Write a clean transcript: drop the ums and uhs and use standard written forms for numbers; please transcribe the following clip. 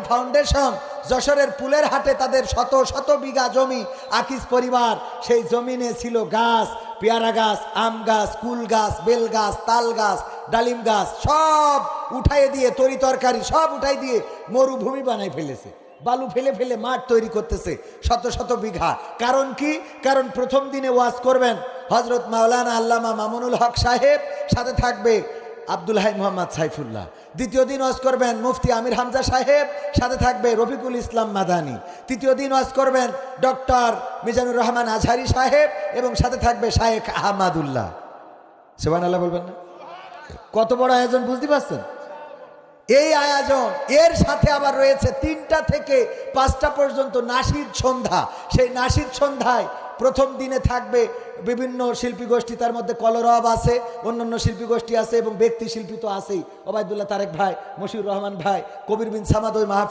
Foundation যশোরের পুলের হাটে তাদের শত শত বিঘা জমি, আকিজ পরিবার সেই জমিনে ছিল গাছ, পেয়ারা গাছ, আম গাছ, কুল গাছ, বেল গাছ, তাল গাছ, ডালিম গাছ, সব উঠাই দিয়ে তরি তরকারি সব উঠাই দিয়ে মরুভূমি বানাই ফেলেছে। বালু ফেলে ফেলে মাঠ তৈরি করতেছে শত শত বিঘা। কারণ কি? কারণ প্রথম দিনে ওয়াজ করবেন হজরত মাওলানা আল্লামা মামুনুল হক সাহেব, সাথে থাকবে আব্দুল হাই মোহাম্মদ সাইফুল্লাহ। দ্বিতীয় দিন ওয়াজ করবেন মুফতি আমির হামজা সাহেব, সাথে থাকবে রফিকুল ইসলাম মাদানী। তৃতীয় দিন ওয়াজ করবেন ডক্টর মিজানুর রহমান আজহারি সাহেব এবং সাথে থাকবে শায়েখ আহমাদুল্লাহ। সুবহানাল্লাহ বলবেন না? কত বড় আয়োজন বুঝতে পারছেন? এই আয়োজন এর সাথে আবার রয়েছে 3টা থেকে 5টা পর্যন্ত নাশিদ সন্ধ্যা। সেই নাশিদ সন্ধ্যায় প্রথম দিনে থাকবে বিভিন্ন শিল্পী গোষ্ঠী, তার মধ্যে কলরব আছে, অন্যান্য শিল্পী গোষ্ঠী আছে এবং ব্যক্তি শিল্পী তো আছেই, ওবায়দুল্লাহ তারেক ভাই, মশিউর রহমান ভাই, কবির বিন সামাদ ওই মাহফিল